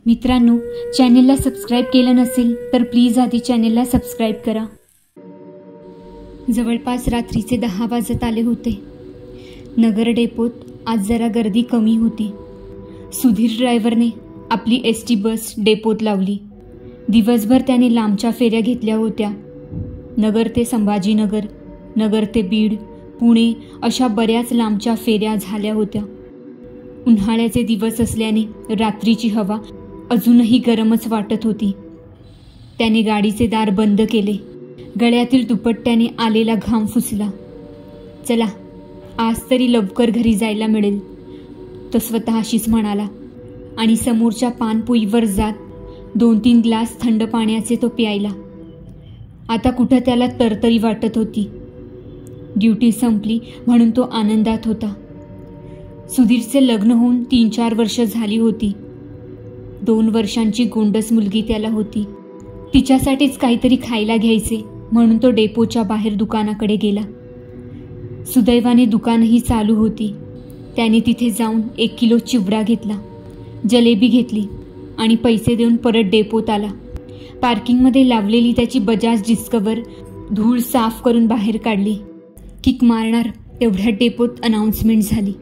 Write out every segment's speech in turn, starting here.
मित्रांनो, चॅनेलला सबस्क्राईब केलं नसेल तर प्लीज आधी चॅनेलला सबस्क्राईब करा। जवळपास रात्रीचे 10 वाजत आले होते। नगर डेपोत आज जरा गर्दी कमी होती। सुधीर ड्रायव्हरने आपली एसटी बस डेपोत लावली। दिवसभर त्याने लांबच्या फेऱ्या घेतल्या होत्या। नगर ते संभाजीनगर, नगर ते बीड, पुणे अशा बऱ्याच लांबच्या फेऱ्या झाल्या होत्या। उन्हाळ्याचे दिवस असल्याने रात्रीची हवा अजूनही गरमच वाटत होती। त्याने गाडीचे दार बंद केले। गळ्यातील दुपट्ट्याने आलेला घाम फुसला। चला, आज तरी लवकर घरी जायला मिळेल, तो स्वतःशीच म्हणाला आणि समोरच्या पानपोईवर जात 2-3 ग्लास थंड पाण्याचे तो प्यायला। आता कुठं त्याला तरतरी वाटत होती। ड्युटी संपली म्हणून तो आनंदात होता। सुधीरचे लग्न होऊन 3-4 वर्ष झाली होती। 2 वर्षांची गोंडस मुलगी त्याला होती। तिच्यासाठीच काहीतरी खायला घ्यायचे म्हणून तो डेपोच्या बाहेर दुकानाकडे गेला। सुदैवाने दुकानही चालू होती। त्याने तिथे जाऊन 1 किलो चिवडा घेतला, जलेबी घेतली आणि पैसे देऊन परत डेपोत आला। पार्किंगमध्ये लावलेली त्याची बजाज डिस्कवर धूळ साफ करून बाहेर काढली। किक मारणार तेवढ्या डेपोत अनाउन्समेंट झाली,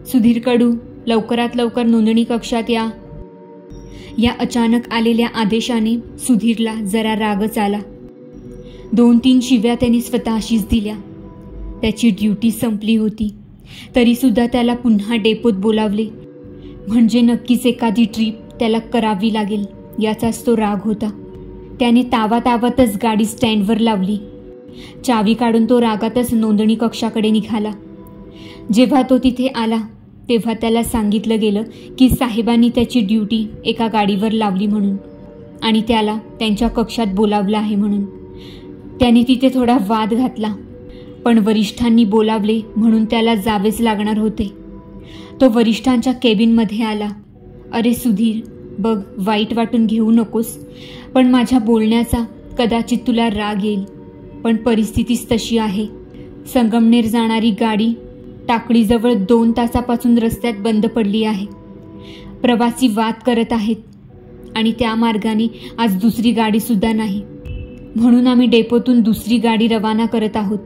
सुधीर कडू लवकरात लवकर नोंदणी कक्षात या। या अचानक आलेल्या आदेशाने सुधीरला जरा रागच आला। 2-3 शिव्या त्याने स्वतःशीच दिल्या। त्याची ड्युटी संपली होती तरीसुद्धा त्याला पुन्हा डेपोत बोलावले म्हणजे नक्कीच एखादी ट्रीप त्याला करावी लागेल याचाच तो राग होता। त्याने तावातावातच गाडी स्टँडवर लावली। चावी काढून तो रागातच नोंदणी कक्षाकडे निघाला। जेव्हा तो तिथे आला तेव्हा त्याला सांगितलं गेलं की साहेबांनी त्याची ड्युटी एका गाडीवर लावली म्हणून आणि त्याला त्यांच्या कक्षात बोलावलं आहे म्हणून। त्याने तिथे थोडा वाद घातला, पण वरिष्ठांनी बोलावले म्हणून त्याला जावेच लागणार होते। तो वरिष्ठांच्या केबिनमध्ये आला। अरे सुधीर, बघ, वाईट वाटून घेऊ नकोस, पण माझ्या बोलण्याचा कदाचित तुला राग येईल, पण परिस्थितीच तशी आहे। संगमनेर जाणारी गाडी टाकळीजवळ 2 तासापासून रस्त्यात बंद पडली आहे। प्रवासी वाद करत आहेत आणि त्या मार्गाने आज दुसरी गाडीसुद्धा नाही, म्हणून आम्ही डेपोतून दुसरी गाडी रवाना करत आहोत।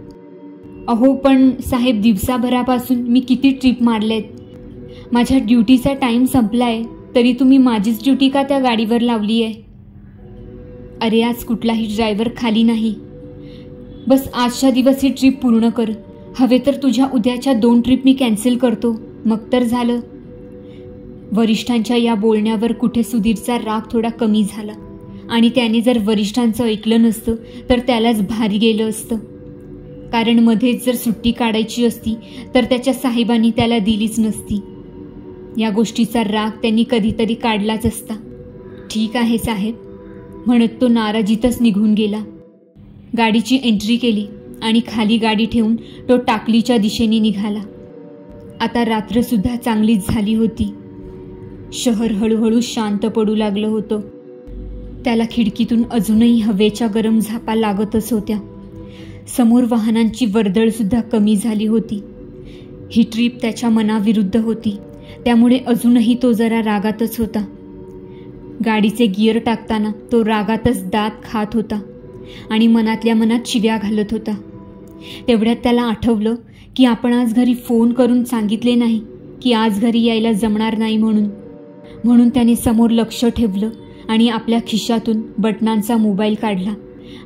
अहो पण साहेब, दिवसाभरापासून मी किती ट्रिप मारलेत। माझ्या ड्युटीचा टाईम संपलाय तरी तुम्ही माझीच ड्युटी का त्या गाडीवर लावली आहे? अरे आज कुठलाही ड्रायव्हर खाली नाही, बस आजच्या दिवस ही ट्रिप पूर्ण कर। हवे तर तुझ्या उद्याच्या 2 ट्रिप मी कॅन्सल करतो, मग तर झालं। वरिष्ठांच्या या बोलण्यावर कुठे सुधीरचा राग थोडा कमी झाला आणि त्याने जर वरिष्ठांचं ऐकलं नसतं तर त्यालाच भारी गेलं असतं, कारण मध्येच जर सुट्टी काढायची असती तर त्याच्या साहेबांनी त्याला दिलीच नसती। या गोष्टीचा राग त्यांनी कधीतरी काढलाच असता। ठीक आहे साहेब, म्हणत तो नाराजीतच निघून गेला। गाडीची एंट्री केली आणि खाली गाडी ठेवून तो टाकलीच्या दिशेने निघाला। आता रात्रसुद्धा चांगलीच झाली होती। शहर हळूहळू शांत पडू लागलं होतं। त्याला खिडकीतून अजूनही हवेच्या गरम झापा लागतच होत्या। समोर वाहनांची वर्दळसुद्धा कमी झाली होती। ही ट्रीप त्याच्या मनाविरुद्ध होती, त्यामुळे अजूनही तो जरा रागातच होता। गाडीचे गिअर टाकताना तो रागातच दात खात होता आणि मनातल्या मनात शिव्या घालत होता। तेवढ्यात त्याला आठवलं की आपण आज घरी फोन करून सांगितले नाही की आज घरी यायला जमणार नाही म्हणून त्याने समोर लक्ष ठेवलं आणि आपल्या खिशातून बटनांचा मोबाईल काढला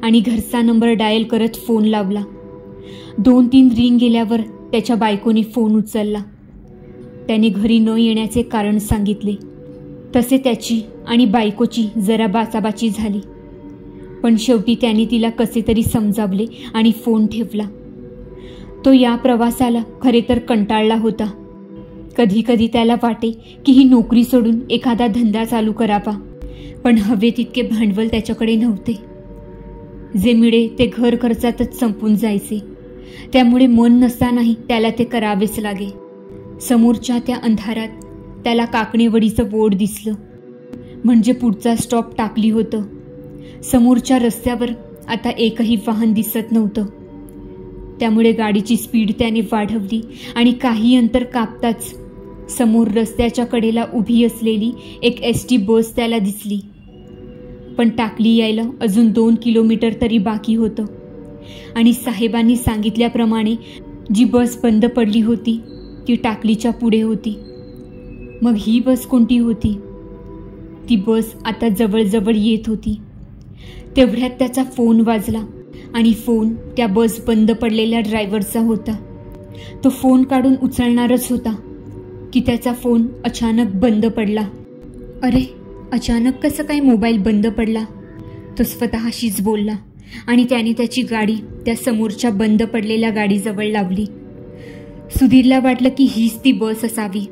आणि घरचा नंबर डायल करत फोन लावला। 2-3 रिंग गेल्यावर त्याच्या बायकोने फोन उचलला। त्याने घरी न येण्याचे कारण सांगितले। तसे त्याची आणि बायकोची जरा बाचाबाची झाली, पण शेवटी त्याने तिला कसे तरी समजावले आणि फोन ठेवला। तो या प्रवासाला खरे तर कंटाळला होता। कधी कधी त्याला वाटे की ही नोकरी सोडून एखादा धंदा चालू करावा, पण हवे तितके भांडवल त्याच्याकडे नव्हते। जे मिळे ते घर खर्चातच संपून जायचे, त्यामुळे मन नसतानाही त्याला ते करावेच लागे। समोरच्या त्या अंधारात त्याला काकणेवडीचं बोर्ड दिसलं, म्हणजे पुढचा स्टॉप टाकली होतं। समोरच्या रस्त्यावर आता एकही वाहन दिसत नव्हतं, त्यामुळे गाडीची स्पीड त्याने वाढवली आणि काही अंतर कापताच समोर रस्त्याच्या कडेला उभी असलेली एक एसटी बस त्याला दिसली. पण टाकली यायला अजून 2 किलोमीटर तरी बाकी होतं आणि साहेबांनी सांगितल्याप्रमाणे जी बस बंद पडली होती ती टाकलीच्या पुढे होती. मग ही बस कोणती होती? ती बस आता जवळजवळ येत होती. तेवढ्यात त्याचा फोन वाजला आणि फोन त्या बस बंद पडलेल्या ड्रायव्हरचा होता. तो फोन काढून उचलणारच होता की त्याचा फोन अचानक बंद पडला. अरे, अचानक कसं काय मोबाईल बंद पडला? तो स्वतःशीच बोलला आणि त्याने त्याची गाडी त्या समोरच्या बंद पडलेल्या गाडीजवळ लावली. सुधीरला वाटलं की हीच ती बस असावी.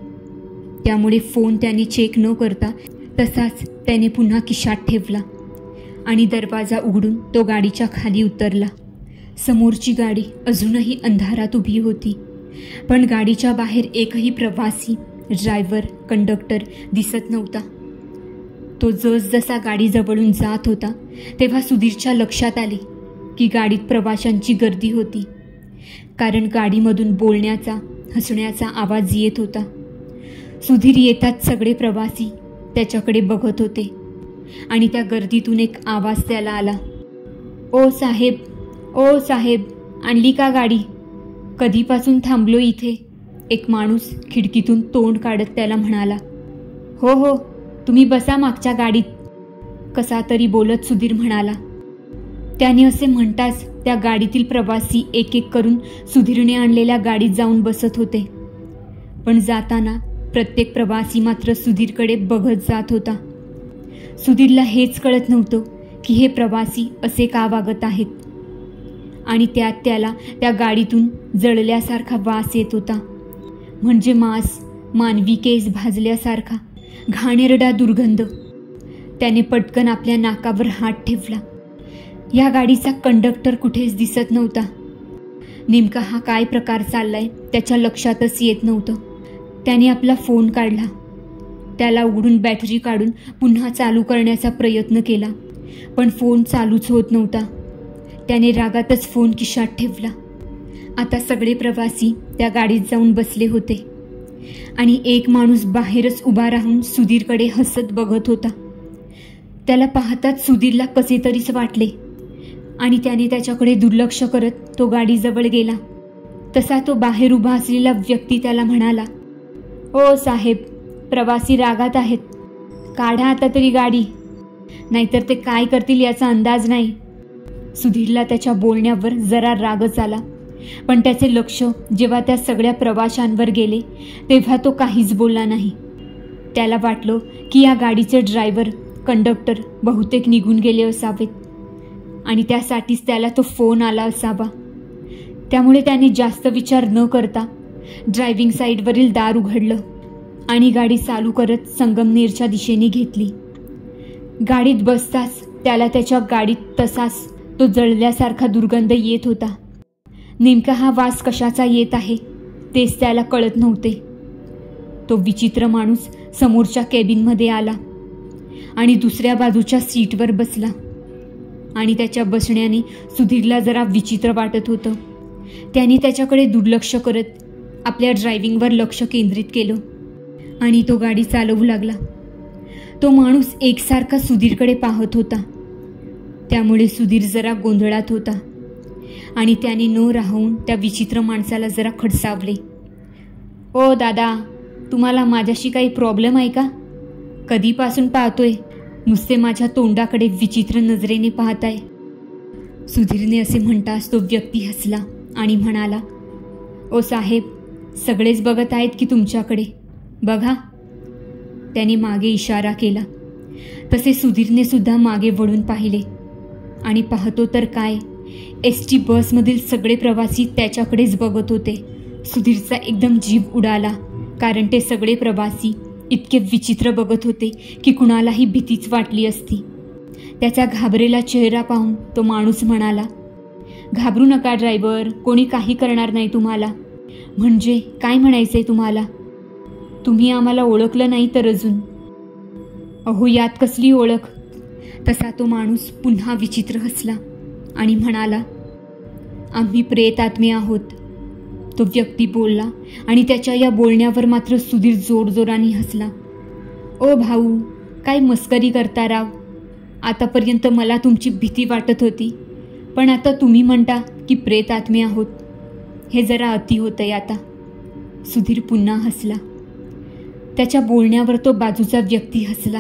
त्यामुळे फोन त्याने चेक न करता तसाच त्याने पुन्हा खिशात ठेवला आणि दरवाजा उघडून तो गाडीच्या खाली उतरला. समोरची गाडी अजूनही अंधारात उभी होती, पण गाडीच्या बाहेर एकही प्रवासी, ड्रायव्हर, कंडक्टर दिसत नव्हता. तो जसजसा गाडीजवळून जात होता तेव्हा सुधीरच्या लक्षात आले की गाडीत प्रवाशांची गर्दी होती, कारण गाडीमधून बोलण्याचा, हसण्याचा आवाज येत होता. सुधीर येताच सगळे प्रवासी त्याच्याकडे बघत होते आणि त्या गर्दीतून एक आवाज त्याला आला. ओ साहेब, ओ साहेब, आणली का गाडी? कधीपासून थांबलो इथे? एक माणूस खिडकीतून तोंड काढत त्याला म्हणाला. हो हो, तुम्ही बसा मागच्या गाडीत, कसा तरी बोलत सुधीर म्हणाला. त्याने असे म्हणताच त्या गाडीतील प्रवासी एक एक करून सुधीरने आणलेल्या गाडीत जाऊन बसत होते. पण जाताना प्रत्येक प्रवासी मात्र सुधीरकडे बघत जात होता. सुधीरला हेच कळत नव्हतं की हे प्रवासी असे का वागत आहेत. आणि त्यात त्याला त्या गाडीतून जळल्यासारखा वास येत होता, म्हणजे मांस, मानवी केस भाजल्यासारखा घाणेरडा दुर्गंध. त्याने पटकन आपल्या नाकावर हात ठेवला. या गाडीचा कंडक्टर कुठेच दिसत नव्हता. नेमका हा काय प्रकार चाललाय त्याच्या लक्षातच येत नव्हतं. त्याने आपला फोन काढला. त्याला उघडून बॅटरी काढून पुन्हा चालू करण्याचा प्रयत्न केला, पण फोन चालूच होत नव्हता. त्याने रागातच फोन खिशात ठेवला. आता सगळे प्रवासी त्या गाडीत जाऊन बसले होते आणि एक माणूस बाहेरच उभा राहून सुधीरकडे हसत बघत होता. त्याला पाहताच सुधीरला कसे तरीच वाटले आणि त्याने त्याच्याकडे दुर्लक्ष करत तो गाडीजवळ गेला. तसा तो बाहेर उभा असलेला व्यक्ती त्याला म्हणाला. ओ साहेब, प्रवासी रागात आहेत, काढा आता तरी गाडी, नाहीतर ते काय करतील याचा अंदाज नाही. सुधीरला त्याच्या बोलण्यावर जरा रागच आला, पण त्याचे लक्ष जेव्हा त्या सगळ्या प्रवाशांवर गेले तेव्हा तो काहीच बोलला नाही. त्याला वाटलं की या गाडीचे ड्रायव्हर, कंडक्टर बहुतेक निघून गेले असावेत आणि त्यासाठीच त्याला तो फोन आला असावा. त्यामुळे त्याने जास्त विचार न करता ड्रायव्हिंग साईडवरील दार उघडलं आणि गाडी चालू करत संगमनेरच्या दिशेने घेतली. गाडीत बसताच त्याला त्याच्या गाडीत तसाच तो जळल्यासारखा दुर्गंध येत होता. नेमका हा वास कशाचा येत आहे तेच त्याला कळत नव्हते. तो विचित्र माणूस समोरच्या केबिनमध्ये आला आणि दुसऱ्या बाजूच्या सीटवर बसला आणि त्याच्या बसण्याने सुधीरला जरा विचित्र वाटत होतं. त्याने त्याच्याकडे दुर्लक्ष करत आपल्या ड्रायव्हिंगवर लक्ष केंद्रित केलं आणि तो गाडी चालवू लागला. तो माणूस एकसारखा सुधीरकडे पाहत होता, त्यामुळे सुधीर जरा गोंधळात होता आणि त्याने न राहून त्या विचित्र माणसाला जरा खडसावले. ओ दादा, तुम्हाला माझ्याशी काही प्रॉब्लेम आहे का? कधीपासून पाहतोय, नुसते माझ्या तोंडाकडे विचित्र नजरेने पाहताय. सुधीरने असे म्हणताच तो व्यक्ती हसला आणि म्हणाला. ओ साहेब, सगळेच बघत आहेत की तुमच्याकडे, बघा. त्याने मागे इशारा केला. तसे सुधीरने सुद्धा मागे वळून पाहिले आणि पाहतो तर काय, एसटी बसमधील सगळे प्रवासी त्याच्याकडेच बघत होते. सुधीरचा एकदम जीव उडाला, कारण ते सगळे प्रवासी इतके विचित्र बघत होते की कुणालाही भीतीच वाटली असती. त्याचा घाबरेला चेहरा पाहून तो माणूस म्हणाला. घाबरू नका ड्रायव्हर, कोणी काही करणार नाही तुम्हाला. म्हणजे काय म्हणायचंय तुम्हाला? तुम्ही आम्हाला ओळखलं नाही तर अजून? अहो, यात कसली ओळख? तसा तो माणूस पुन्हा विचित्र हसला आणि म्हणाला. आम्ही प्रेत आत्मे आहोत. तो व्यक्ती बोलला आणि त्याच्या या बोलण्यावर मात्र सुधीर जोरजोराने हसला. ओ भाऊ, काय मस्करी करता राव. आतापर्यंत मला तुमची भीती वाटत होती, पण आता तुम्ही म्हणता की प्रेत आत्मे आहोत. हे जरा अति होतंय आता. सुधीर पुन्हा हसला. त्याच्या बोलण्यावर तो बाजूचा व्यक्ती हसला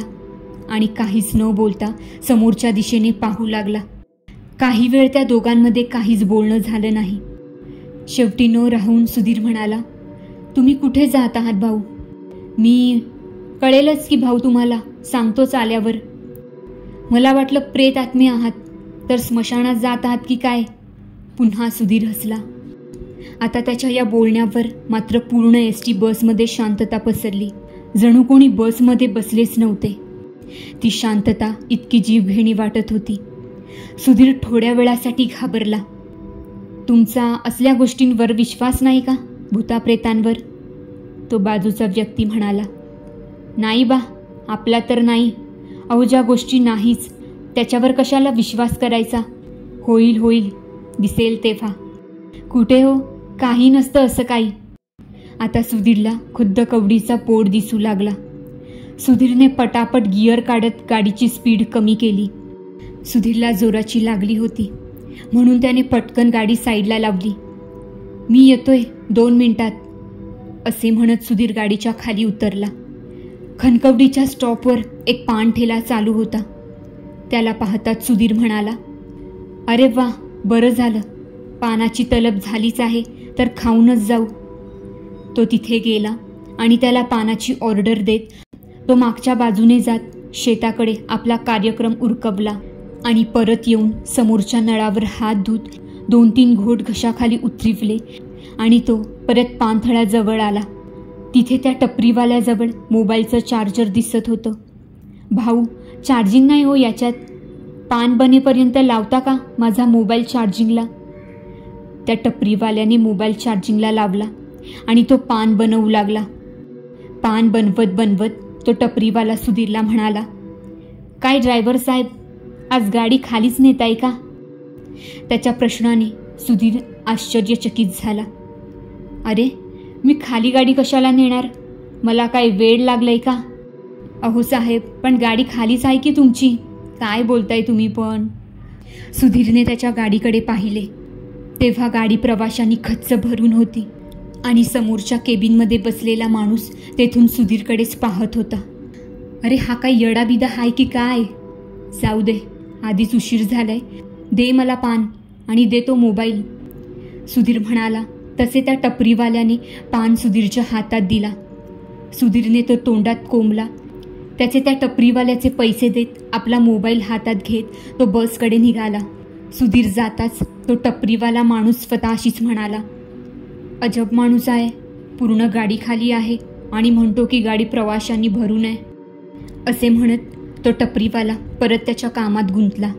आणि काहीच न बोलता समोरच्या दिशेने पाहू लागला. काही वेळ त्या दोघांमध्ये काहीच बोलणं झालं नाही. शेवटी न राहून सुधीर म्हणाला, तुम्ही कुठे जात आहात भाऊ? मी कळेलच की भाऊ, तुम्हाला सांगतोच आल्यावर. मला वाटलं प्रेत आत्मे आहात तर स्मशानात जात आहात की काय. पुन्हा सुधीर हसला. आता त्याच्या या बोलण्यावर मात्र पूर्ण एसटी बसमध्ये शांतता पसरली. जणू कोणी बसमध्ये बसलेच नव्हते. ती शांतता इतकी जीवघेणी वाटत होती. सुधीर थोड्या वेळासाठी घाबरला. तुमचा असल्या गोष्टींवर विश्वास नाही का, भूताप्रेतांवर? तो बाजूचा व्यक्ती म्हणाला. नाही बा, आपला तर नाही. अहो, ज्या गोष्टी नाहीच त्याच्यावर कशाला विश्वास करायचा. होईल होईल, दिसेल तेव्हा. कुठे हो, काही नसतं असं काही. आता सुधीरला खुद्द कवडीचा पोट दिसू लागला. सुधीरने पटापट गिअर काढत गाडीची स्पीड कमी केली. सुधीरला जोराची लागली होती म्हणून त्याने पटकन गाडी साईडला लावली. मी येतोय 2 मिनिटात, असे म्हणत सुधीर गाडीच्या खाली उतरला. खनकवडीच्या स्टॉपवर एक पान ठेला चालू होता. त्याला पाहताच सुधीर म्हणाला, अरे वा, बरं झालं. पानाची तलब झालीच आहे तर खाऊनच जाऊ. तो तिथे गेला आणि त्याला पानाची ऑर्डर देत तो मागच्या बाजूने जात शेताकडे आपला कार्यक्रम उरकवला आणि परत येऊन समोरच्या नळावर हात धुत 2-3 घोट घशाखाली उतरवले आणि तो परत पानथळाजवळ आला. तिथे त्या टपरीवाल्याजवळ मोबाईलचं चार्जर दिसत होतं. भाऊ, चार्जिंग नाही हो याच्यात. पान बनेपर्यंत लावता का माझा मोबाईल चार्जिंगला? त्या टपरीवाल्याने मोबाईल चार्जिंगला लावला आणि तो पान बनवू लागला. पान बनवत बनवत तो टपरीवाला सुधीरला म्हणाला, काय ड्रायव्हर साहेब, आज गाडी खालीच नेताय का? त्याच्या प्रश्नाने सुधीर आश्चर्यचकित झाला. अरे, मी खाली गाडी कशाला नेणार? मला काय वेळ लागलंय का? अहो साहेब, पण गाडी खालीच आहे की तुमची. काय बोलताय तुम्ही पण? सुधीरने त्याच्या गाडीकडे पाहिले तेव्हा गाडी प्रवाशांनी खच्च भरून होती आणि समोरच्या केबिनमध्ये बसलेला माणूस तेथून सुधीरकडेच पाहत होता. अरे, हा काय येडाबिदा हाय की काय? जाऊ दे, आधीच उशीर झालाय. दे मला पान आणि दे तो मोबाईल, सुधीर म्हणाला. तसे त्या टपरीवाल्याने पान सुधीरच्या हातात दिला. सुधीरने तो तोंडात कोंबला. त्याचे त्या टपरीवाल्याचे पैसे देत आपला मोबाईल हातात घेत तो बसकडे निघाला. सुधीर जाताच तो टपरीवाला माणूस स्वतःशीच म्हणाला, अजब माणूस आहे. पूर्ण गाडी खाली आहे आणि म्हणतो की गाडी प्रवाशांनी भरू नये. असे म्हणत तो टपरीवाला परत त्याच्या कामात गुंतला.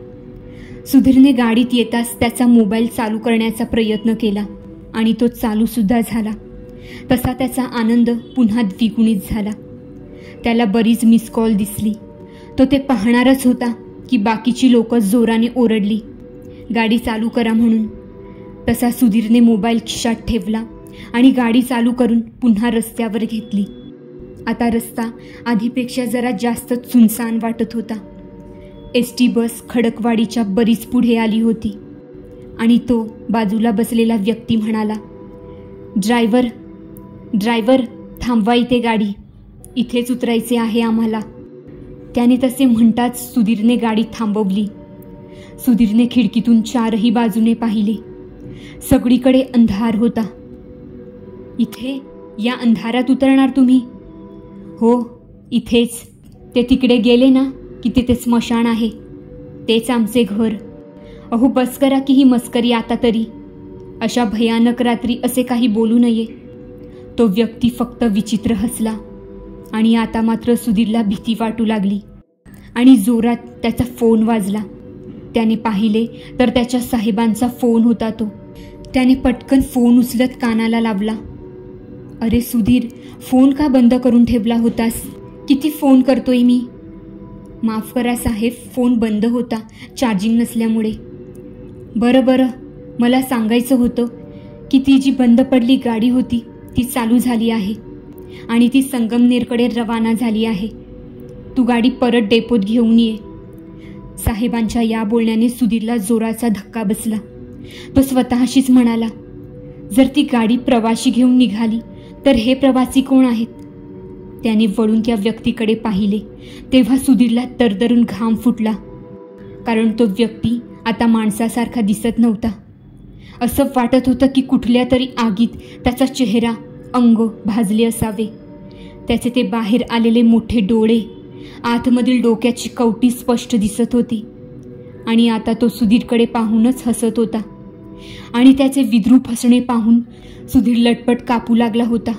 सुधीरने गाडीत येताच त्याचा मोबाईल चालू करण्याचा प्रयत्न केला आणि तो चालूसुद्धा झाला. तसा त्याचा आनंद पुन्हा द्विगुणित झाला. त्याला बरीच मिस कॉल दिसली. तो ते पाहणारच होता की बाकीची लोक जोराने ओरडली, गाडी चालू करा म्हणून. तसा सुधीरने मोबाईल खिशात ठेवला आणि गाडी चालू करून पुन्हा रस्त्यावर घेतली. आता रस्ता आधीपेक्षा जरा जास्तच सुनसान वाटत होता. एसटी बस खडकवाडीच्या बरीच पुढे आली होती आणि तो बाजूला बसलेला व्यक्ती म्हणाला, ड्रायव्हर, थांबवा इथे गाडी. इथेच उतरायचे आहे आम्हाला. त्याने तसे म्हणताच सुधीरने गाडी थांबवली. सुधीरने खिडकीतून 4ही बाजूने पाहिले. सगळीकडे अंधार होता. इथे या अंधारात उतरणार तुम्ही? हो, इथेच. ते तिकडे गेले ना की तिथे स्मशान आहे, तेच आमचे घर. अहो, बस करा की ही मस्करी आता तरी. अशा भयानक रात्री असे काही बोलू नये. तो व्यक्ती फक्त विचित्र हसला आणि आता मात्र सुधीरला भीती वाटू लागली आणि जोरात त्याचा फोन वाजला. त्याने पाहिले तर त्याच्या साहेबांचा फोन होता तो. त्याने पटकन फोन उचलत कानाला लावला. अरे सुधीर, फोन का बंद करून ठेवला होतास? किती फोन करतोय मी. माफ करा साहेब, फोन बंद होता चार्जिंग नसल्यामुळे. बरं, मला सांगायचं होतं की ती जी बंद पडली गाडी होती ती चालू झाली आहे आणि ती संगमनेरकडे रवाना झाली आहे. तू गाडी परत डेपोत घेऊन ये. साहेबांच्या या बोलण्याने सुधीरला जोराचा धक्का बसला. तो स्वतःशीच म्हणाला, जर ती गाडी प्रवासी घेऊन निघाली तर हे प्रवासी कोण आहेत? त्याने वळून त्या व्यक्तीकडे पाहिले तेव्हा सुधीरला तरतरून घाम फुटला, कारण तो व्यक्ती आता माणसासारखा दिसत नव्हता. असं वाटत होतं की कुठल्या तरी आगीत त्याचा चेहरा, अंग भाजले असावे. त्याचे ते बाहेर आलेले मोठे डोळे, आतमधील डोक्याची कवटी स्पष्ट दिसत होती. आणि आता तो सुधीरकडे पाहूनच हसत होता. आणि त्याचे विद्रूप हसणे पाहून सुधीर लटपट कापू लागला होता.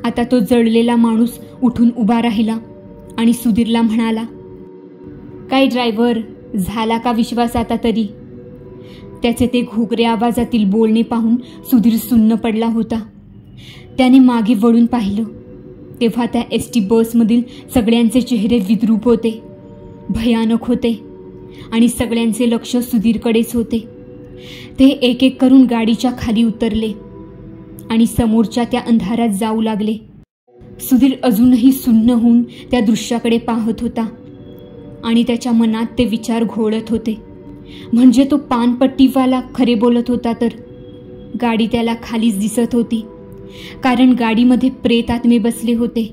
आता तो जळलेला माणूस उठून उभा राहिला आणि सुधीरला म्हणाला, काय ड्रायव्हर, झाला का विश्वास आता तरी? त्याचे ते घोगऱ्या आवाजातील बोलणे पाहून सुधीर सुन्न पडला होता. त्याने मागे वळून पाहिलं तेव्हा त्या एसटी बसमधील सगळ्यांचे चेहरे विद्रूप होते, भयानक होते आणि सगळ्यांचे लक्ष सुधीरकडेच होते. ते एक एक करून गाडीच्या खाली उतरले आणि समोरच्या त्या अंधारात जाऊ लागले. सुधीर अजूनही सुन्न होऊन त्या दृश्याकडे पाहत होता आणि त्याच्या मनात ते विचार घोळत होते. म्हणजे तो पानपट्टीवाला खरे बोलत होता तर गाडी त्याला खालीच दिसत होती, कारण गाडीमध्ये प्रेत आत्मे बसले होते.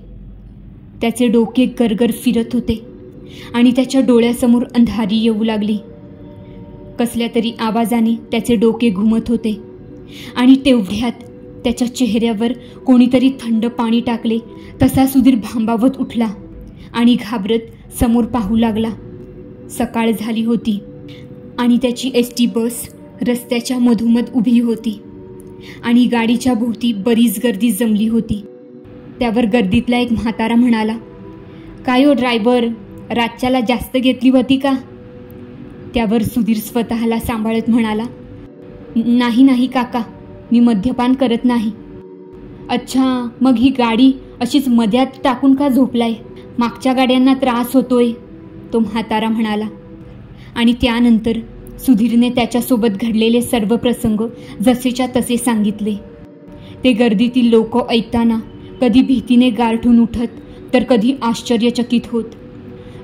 त्याचे डोके गरगर फिरत होते आणि त्याच्या डोळ्यासमोर अंधारी येऊ लागली. कसल्या तरी आवाजाने त्याचे डोके घुमत होते आणि तेवढ्यात त्याच्या चेहऱ्यावर कोणीतरी थंड पाणी टाकले तसा सुधीर भांबावत उठला आणि घाबरत समोर पाहू लागला. सकाळ झाली होती आणि त्याची एसटी बस रस्त्याच्या मधोमध उभी होती आणि गाडीच्या भोवती बरीच गर्दी जमली होती. त्यावर गर्दीतला एक म्हातारा म्हणाला, काय हो ड्रायव्हर, रातच्याला जास्त घेतली होती का? त्यावर सुधीर स्वतःला सांभाळत म्हणाला, नाही नाही काका, मी मद्यपान करत नाही. अच्छा, मग ही गाडी अशीच मध्यात टाकून का झोपलाय? मागच्या गाड्यांना त्रास होतोय, तो म्हातारा म्हणाला. आणि त्यानंतर सुधीरने त्याच्यासोबत घडलेले सर्व प्रसंग जसेच्या तसे सांगितले. ते गर्दीतील लोक ऐकताना कधी भीतीने गारठून उठत तर कधी आश्चर्यचकित होत.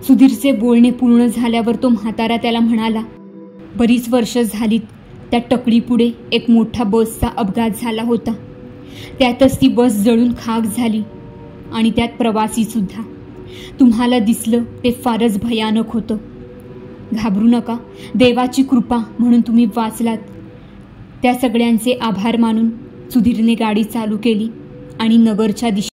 सुधीरचे बोलणे पूर्ण झाल्यावर तो म्हातारा त्याला म्हणाला, बरीच वर्ष झालीत त्या टकडीपुढे एक मोठा बसचा अपघात झाला होता. त्यातच ती बस जळून खाक झाली आणि त्यात प्रवासी सुद्धा. तुम्हाला दिसलं ते फारच भयानक होतं. घाबरू नका, देवाची कृपा म्हणून तुम्ही वाचलात. त्या सगळ्यांचे आभार मानून सुधीरने गाडी चालू केली आणि नगरच्या दिशेने